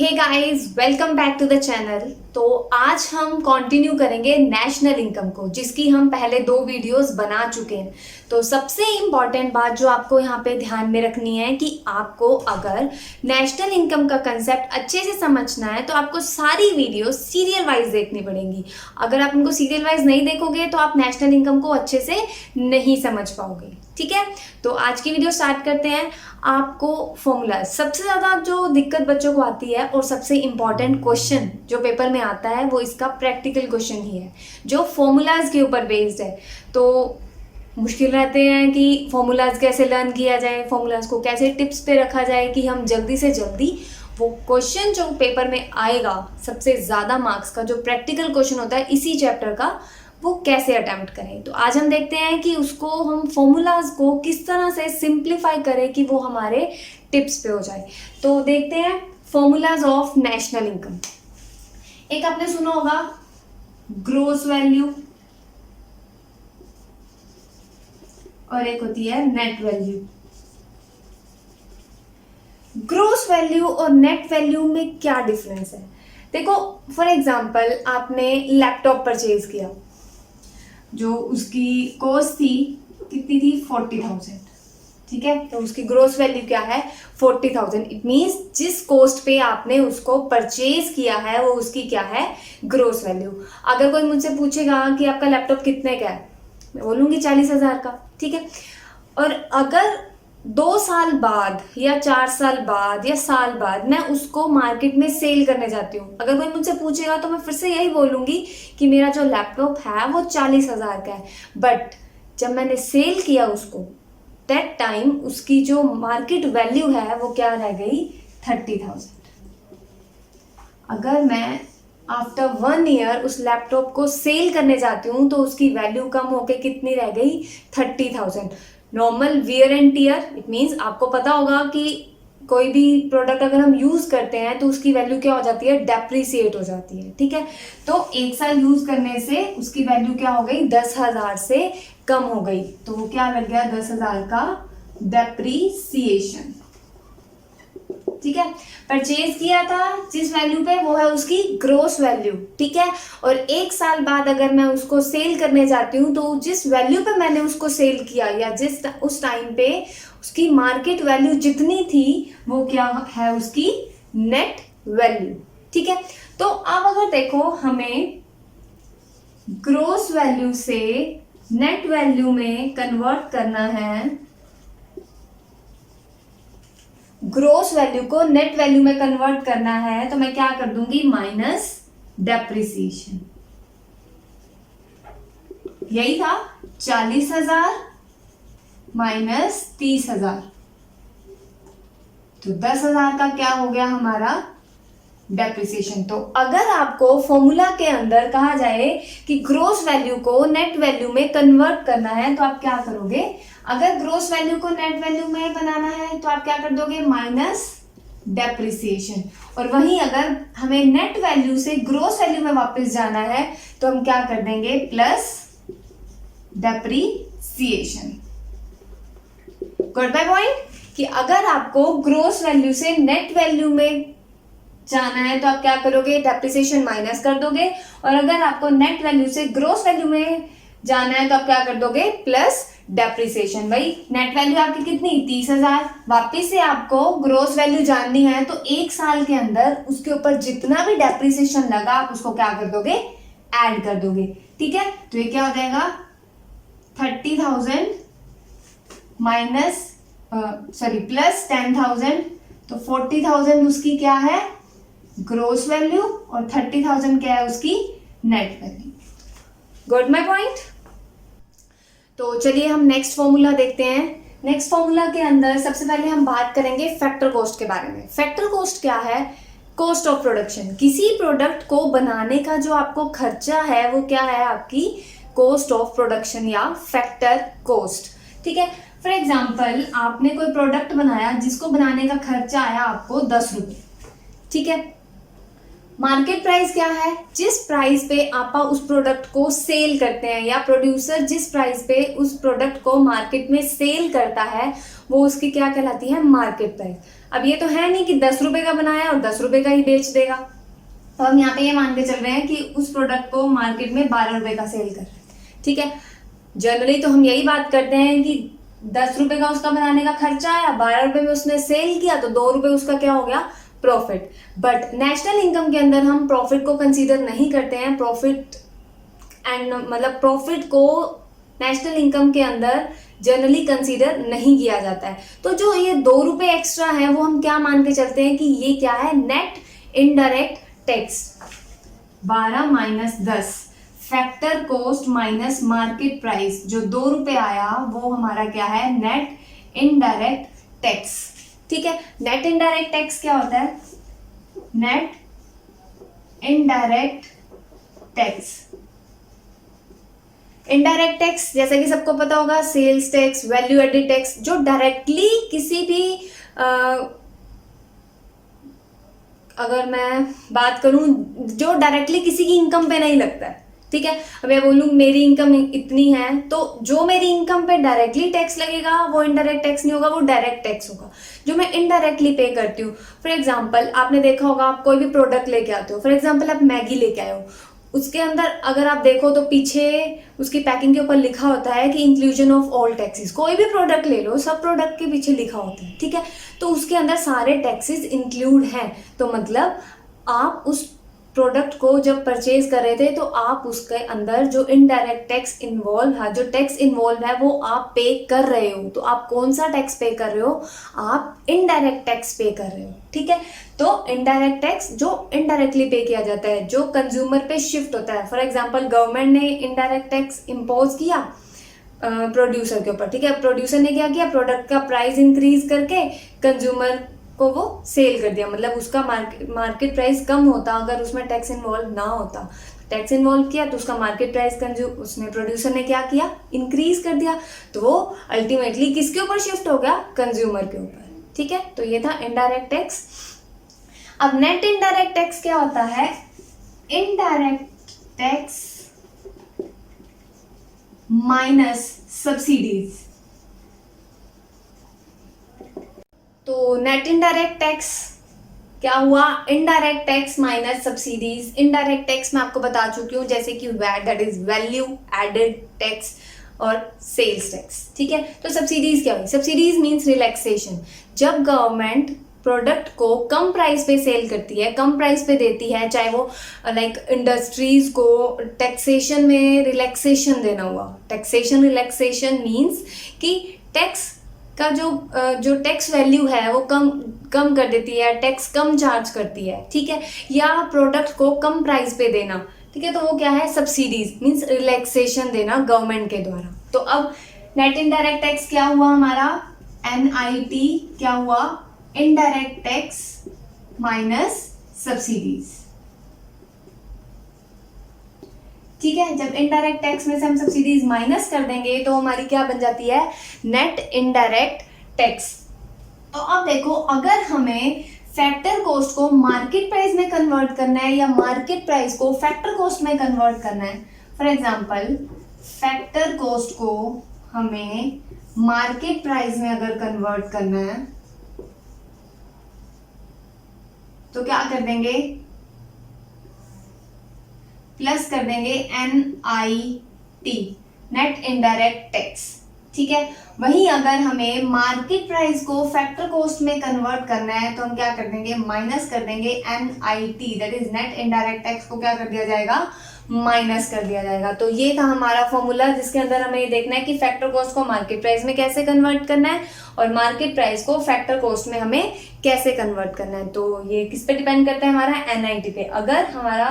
Hey guys, welcome back to the channel. तो आज हम कंटिन्यू करेंगे नेशनल इनकम को, जिसकी हम पहले 2 वीडियोस बना चुके हैं। तो सबसे इम्पॉर्टेंट बात जो आपको यहाँ पे ध्यान में रखनी है कि आपको अगर नेशनल इनकम का कंसेप्ट अच्छे से समझना है तो आपको सारी वीडियो सीरियल वाइज देखनी पड़ेंगी। अगर आप उनको सीरियल वाइज नहीं देखोगे तो आप नेशनल इनकम को अच्छे से नहीं समझ पाओगे। ठीक है, तो आज की वीडियो स्टार्ट करते हैं। आपको फॉर्मूला सबसे ज़्यादा जो दिक्कत बच्चों को आती है और सबसे इम्पॉर्टेंट क्वेश्चन जो पेपर में आता है वो इसका प्रैक्टिकल क्वेश्चन ही है, जो फॉर्मूलाज के ऊपर बेस्ड है। तो मुश्किल रहते हैं कि फॉर्मूलाज कैसे लर्न किया जाए, फॉर्मूलाज को कैसे टिप्स पे रखा जाए कि हम जल्दी से जल्दी वो क्वेश्चन जो पेपर में आएगा सबसे ज़्यादा मार्क्स का, जो प्रैक्टिकल क्वेश्चन होता है इसी चैप्टर का, वो कैसे अटेम्प्ट करें। तो आज हम देखते हैं कि उसको हम फॉर्मूलाज को किस तरह से सिंप्लीफाई करें कि वो हमारे टिप्स पे हो जाए। तो देखते हैं फॉर्मूलाज ऑफ नेशनल इनकम। एक आपने सुना होगा ग्रोस वैल्यू और एक होती है नेट वैल्यू। ग्रोस वैल्यू और नेट वैल्यू में क्या डिफरेंस है? देखो, फॉर एग्जांपल आपने लैपटॉप परचेज किया, जो उसकी कॉस्ट थी कितनी थी? 40,000। ठीक है, तो उसकी ग्रोस वैल्यू क्या है? 40,000। इट मीन्स जिस कॉस्ट पे आपने उसको परचेज किया है वो उसकी क्या है? Gross value. अगर कोई मुझसे पूछेगा कि आपका लैपटॉप कितने का है, मैं बोलूंगी 40,000 का। ठीक है, और अगर 2 साल बाद या 4 साल बाद या साल बाद मैं उसको मार्केट में सेल करने जाती हूँ, अगर कोई मुझसे पूछेगा तो मैं फिर से यही बोलूंगी कि मेरा जो लैपटॉप है वो 40,000 का है। बट जब मैंने सेल किया उसको, दैट टाइम उसकी जो मार्केट वैल्यू है वो क्या रह गई? 30,000। अगर मैं आफ्टर 1 ईयर उस लैपटॉप को सेल करने जाती हूँ तो उसकी वैल्यू कम होके कितनी रह गई? 30,000। Normal wear and tear, it means आपको पता होगा कि कोई भी प्रोडक्ट अगर हम यूज करते हैं तो उसकी वैल्यू क्या हो जाती है? डेप्रिसिएट हो जाती है। ठीक है, तो 1 साल यूज करने से उसकी वैल्यू क्या हो गई? 10,000 से कम हो गई। तो वो क्या लग गया? 10,000 का डेप्रिसिएशन। ठीक है, परचेज किया था जिस वैल्यू पे, वो है उसकी ग्रोस वैल्यू। ठीक है, और 1 साल बाद अगर मैं उसको सेल करने जाती हूँ तो जिस वैल्यू पे मैंने उसको सेल किया या जिस उस टाइम पे उसकी मार्केट वैल्यू जितनी थी वो क्या है? उसकी नेट वैल्यू। ठीक है, तो अब अगर देखो हमें ग्रोस वैल्यू से नेट वैल्यू में कन्वर्ट करना है, ग्रोस वैल्यू को नेट वैल्यू में कन्वर्ट करना है, तो मैं क्या कर दूंगी? Minus depreciation. यही था 40,000 माइनस 30,000, तो 10,000 का क्या हो गया हमारा? डेप्रिसिएशन। तो अगर आपको फॉर्मूला के अंदर कहा जाए कि ग्रोस वैल्यू को नेट वैल्यू में कन्वर्ट करना है तो आप क्या करोगे? अगर ग्रोस वैल्यू को नेट वैल्यू में बनाना है तो आप क्या कर दोगे? Minus depreciation. और वहीं अगर हमें नेट वैल्यू से ग्रोस वैल्यू में वापस जाना है तो हम क्या कर देंगे? Plus depreciation. Got my point? कि अगर आपको ग्रोस वैल्यू से नेट वैल्यू में जाना है तो आप क्या करोगे? डेप्रिसिएशन माइनस कर दोगे। और अगर आपको नेट वैल्यू से ग्रोस वैल्यू में जाना है तो आप क्या कर दोगे? Plus depreciation. भाई नेट वैल्यू आपकी कितनी? 30,000। वापिस से आपको ग्रोस वैल्यू जाननी है तो 1 साल के अंदर उसके ऊपर जितना भी डेप्रिसिएशन लगा आप उसको क्या कर दोगे? ऐड कर दोगे। ठीक है, तो ये क्या हो जाएगा? 30,000 माइनस प्लस 10,000, तो 40,000 उसकी क्या है? ग्रोस वैल्यू, और 30,000 क्या है? उसकी net value. Got my point? तो चलिए हम नेक्स्ट फॉर्मूला देखते हैं। नेक्स्ट फॉर्मूला के अंदर सबसे पहले हम बात करेंगे फैक्टर कॉस्ट के बारे में। फैक्टर कॉस्ट क्या है? Cost of production. किसी प्रोडक्ट को बनाने का जो आपको खर्चा है वो क्या है? आपकी कॉस्ट ऑफ प्रोडक्शन या फैक्टर कॉस्ट। ठीक है, फॉर एग्जाम्पल आपने कोई प्रोडक्ट बनाया जिसको बनाने का खर्चा आया आपको 10 रुपये। ठीक है, मार्केट प्राइस क्या है? जिस प्राइस पे आप उस प्रोडक्ट को सेल करते हैं या प्रोड्यूसर जिस प्राइस पे उस प्रोडक्ट को मार्केट में सेल करता है वो उसकी क्या कहलाती है? Market price. अब ये तो है नहीं कि 10 रुपए का बनाया और 10 रुपए का ही बेच देगा, तो हम यहाँ पे ये मान के चल रहे हैं कि उस प्रोडक्ट को मार्केट में 12 रुपए का सेल कर रहे हैं, ठीक है। जनरली तो हम यही बात करते हैं कि 10 रुपए का उसका बनाने का खर्चा आया, 12 रुपए में उसने सेल किया, तो 2 रुपए उसका क्या हो गया? प्रॉफिट। बट नेशनल इनकम के अंदर हम प्रॉफिट को कंसीडर नहीं करते हैं। प्रॉफिट एंड मतलब प्रॉफिट को नेशनल इनकम के अंदर जनरली कंसीडर नहीं किया जाता है। तो जो ये 2 रुपए एक्स्ट्रा है वो हम क्या मान के चलते हैं कि ये क्या है? Net indirect tax. 12 minus 10 factor cost minus market price, जो 2 रुपए आया वो हमारा क्या है? नेट इनडायरेक्ट टैक्स, ठीक है। नेट इनडायरेक्ट टैक्स क्या होता है? Net indirect tax, indirect tax जैसा कि सबको पता होगा, sales tax, value added tax, जो डायरेक्टली किसी भी अगर मैं बात करूं जो डायरेक्टली किसी की इनकम पे नहीं लगता है, ठीक है। अब मैं बोलूं मेरी इनकम इतनी है, तो जो मेरी इनकम पे डायरेक्टली टैक्स लगेगा वो इनडायरेक्ट टैक्स नहीं होगा, वो डायरेक्ट टैक्स होगा जो मैं इनडायरेक्टली पे करती हूँ। फॉर एग्जाम्पल आपने देखा होगा, आप कोई भी प्रोडक्ट लेके आते हो, फॉर एग्जाम्पल आप मैगी लेके आए हो, उसके अंदर अगर आप देखो तो पीछे उसकी पैकिंग के ऊपर लिखा होता है कि इंक्लूजन ऑफ ऑल टैक्सेस। कोई भी प्रोडक्ट ले लो, सब प्रोडक्ट के पीछे लिखा होता है, ठीक है। तो उसके अंदर सारे टैक्सेस इंक्लूड हैं, तो मतलब आप उस प्रोडक्ट को जब परचेज कर रहे थे तो आप उसके अंदर जो इनडायरेक्ट टैक्स इन्वॉल्व है, जो टैक्स इन्वॉल्व है वो आप पे कर रहे हो। तो आप कौन सा टैक्स पे कर रहे हो? आप इनडायरेक्ट टैक्स पे कर रहे हो, ठीक है। तो इनडायरेक्ट टैक्स जो इनडायरेक्टली पे किया जाता है, जो कंज्यूमर पे शिफ्ट होता है। फॉर एग्जाम्पल गवर्नमेंट ने इनडायरेक्ट टैक्स इम्पोज किया प्रोड्यूसर के ऊपर, ठीक है। प्रोड्यूसर ने क्या किया? प्रोडक्ट का प्राइस इंक्रीज करके कंज्यूमर को वो सेल कर दिया, मतलब उसका मार्केट प्राइस कम होता अगर उसमें टैक्स इन्वॉल्व ना होता। टैक्स इन्वॉल्व किया तो उसका मार्केट प्राइस उसने प्रोड्यूसर ने क्या किया? इंक्रीज कर दिया, तो वो अल्टीमेटली किसके ऊपर शिफ्ट हो गया? कंज्यूमर के ऊपर, ठीक है। तो ये था इनडायरेक्ट टैक्स। अब नेट इनडायरेक्ट टैक्स क्या होता है? Indirect tax minus subsidies. तो नेट इनडायरेक्ट टैक्स क्या हुआ? Indirect tax minus subsidies. Indirect tax मैं आपको बता चुकी हूँ, जैसे कि VAT, that is value added tax, और सेल्स टैक्स, ठीक है। तो सब्सिडीज क्या हुई? Subsidies means relaxation. जब गवर्नमेंट प्रोडक्ट को कम प्राइस पे सेल करती है, कम प्राइस पे देती है, चाहे वो लाइक इंडस्ट्रीज को टैक्सेशन में रिलैक्सेशन देना हुआ। टैक्सेशन रिलैक्सेशन मीन्स कि टैक्स का जो टैक्स वैल्यू है वो कम कर देती है, टैक्स कम चार्ज करती है, ठीक है। या प्रोडक्ट को कम प्राइस पे देना, ठीक है। तो वो क्या है? सब्सिडीज मीन्स रिलैक्सेशन देना गवर्नमेंट के द्वारा। तो अब नेट इनडायरेक्ट टैक्स क्या हुआ हमारा? NIT क्या हुआ? इनडायरेक्ट टैक्स माइनस सब्सिडीज, ठीक है। जब इनडायरेक्ट टैक्स में से हम सब्सिडीज माइनस कर देंगे तो हमारी क्या बन जाती है? Net indirect tax. तो अब देखो, अगर हमें फैक्टर कॉस्ट को मार्केट प्राइस में कन्वर्ट करना है या मार्केट प्राइस को फैक्टर कॉस्ट में कन्वर्ट करना है, फॉर एग्जांपल फैक्टर कॉस्ट को हमें मार्केट प्राइस में अगर कन्वर्ट करना है तो क्या कर देंगे? प्लस कर देंगे NIT, नेट इनडायरेक्ट टैक्स, ठीक है। वहीं अगर हमें मार्केट प्राइस को फैक्टर कॉस्ट में कन्वर्ट करना है तो हम क्या कर देंगे? माइनस कर देंगे NIT, that is net indirect tax को क्या कर दिया जाएगा? माइनस कर दिया जाएगा। तो ये था हमारा फॉर्मूला, जिसके अंदर हमें ये देखना है कि फैक्टर कॉस्ट को मार्केट प्राइस में कैसे कन्वर्ट करना है और मार्केट प्राइस को फैक्टर कॉस्ट में हमें कैसे कन्वर्ट करना है। तो ये किस पे डिपेंड करता है? हमारा NIT पे। अगर हमारा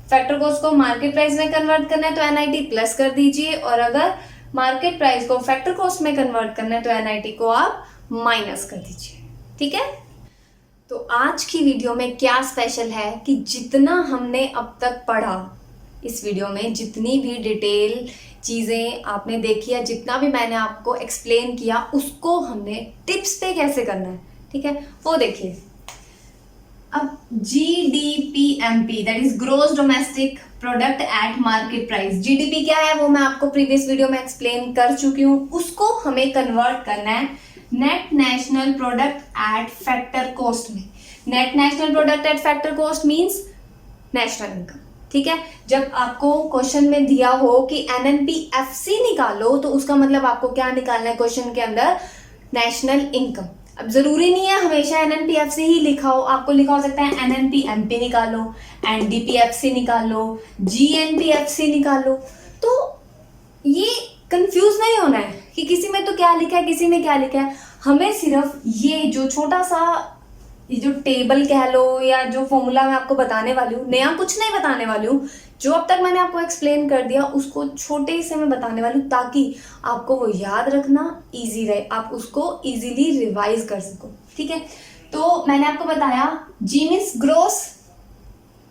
फैक्टर कॉस्ट को मार्केट प्राइस में कन्वर्ट करना है तो NIT प्लस कर दीजिए, और अगर मार्केट प्राइस को फैक्टर कॉस्ट में कन्वर्ट करना है तो NIT को आप माइनस कर दीजिए, ठीक है। तो आज की वीडियो में क्या स्पेशल है कि जितना हमने अब तक पढ़ा, इस वीडियो में जितनी भी डिटेल चीज़ें आपने देखी है, जितना भी मैंने आपको एक्सप्लेन किया, उसको हमने टिप्स पे कैसे करना है, ठीक है, वो देखिए। अब GDPMP that is gross domestic product at market price, GDP क्या है वो मैं आपको प्रीवियस वीडियो में एक्सप्लेन कर चुकी हूँ। उसको हमें कन्वर्ट करना है net national product at factor cost में। Net national product at factor cost means national income, ठीक है। जब आपको क्वेश्चन में दिया हो कि NNPFC निकालो तो उसका मतलब आपको क्या निकालना है क्वेश्चन के अंदर, नेशनल इनकम। अब जरूरी नहीं है हमेशा NNPFC ही लिखा हो, आपको लिखा हो सकता है NNPMP निकालो, NDPFC निकालो, GNPFC निकालो। तो ये कंफ्यूज नहीं होना है कि किसी में तो क्या लिखा है किसी में क्या लिखा है। हमें सिर्फ ये जो छोटा सा ये जो टेबल कह लो या जो फॉर्मूला मैं आपको बताने वाली हूँ, नया कुछ नहीं बताने वाली हूँ, जो अब तक मैंने आपको एक्सप्लेन कर दिया उसको छोटे से मैं बताने वाली हूँ ताकि आपको वो याद रखना इजी रहे, आप उसको इजीली रिवाइज कर सको, ठीक है। तो मैंने आपको बताया G means gross,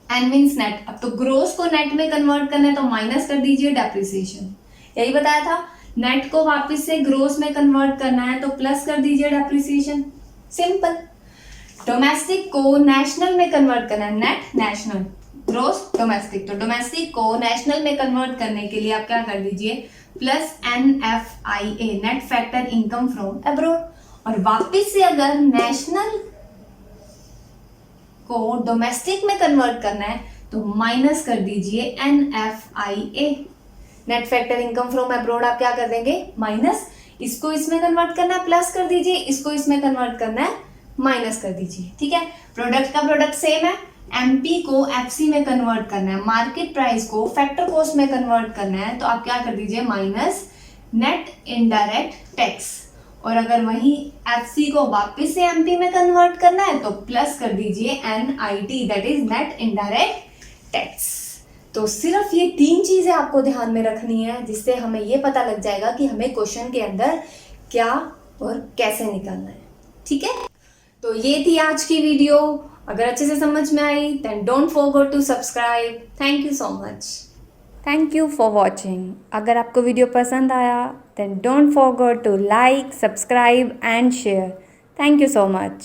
N means net. अब तो ग्रोस को नेट में कन्वर्ट करना है तो माइनस कर दीजिए डेप्रिसिएशन, यही बताया था। नेट को वापस से ग्रोस में कन्वर्ट करना है तो प्लस कर दीजिए डेप्रिसिएशन, सिंपल। डोमेस्टिक को नेशनल में कन्वर्ट करना है, नेट नेशनल ग्रोस डोमेस्टिक, तो डोमेस्टिक को नेशनल में कन्वर्ट करने के लिए आप क्या कर दीजिए plus NFIA net factor income from abroad. और वापिस से अगर नेशनल को डोमेस्टिक में कन्वर्ट करना है तो माइनस कर दीजिए NFIA net factor income from abroad. आप क्या कर देंगे माइनस, इसको इसमें कन्वर्ट करना है प्लस कर दीजिए, इसको इसमें कन्वर्ट करना है माइनस कर दीजिए, ठीक है। प्रोडक्ट का प्रोडक्ट सेम है, MP को FC में कन्वर्ट करना है, मार्केट प्राइस को फैक्टर कॉस्ट में कन्वर्ट करना है तो आप क्या कर दीजिए माइनस नेट इनडायरेक्ट टैक्स। और अगर वही FC को वापस से MP में कन्वर्ट करना है तो प्लस कर दीजिए NIT that is net indirect tax. तो सिर्फ ये तीन चीजें आपको ध्यान में रखनी है जिससे हमें ये पता लग जाएगा कि हमें क्वेश्चन के अंदर क्या और कैसे निकालना है, ठीक है। तो ये थी आज की वीडियो, अगर अच्छे से समझ में आई then don't forget to subscribe. Thank you so much. Thank you for watching. अगर आपको वीडियो पसंद आया then don't forget to like, subscribe and share. Thank you so much.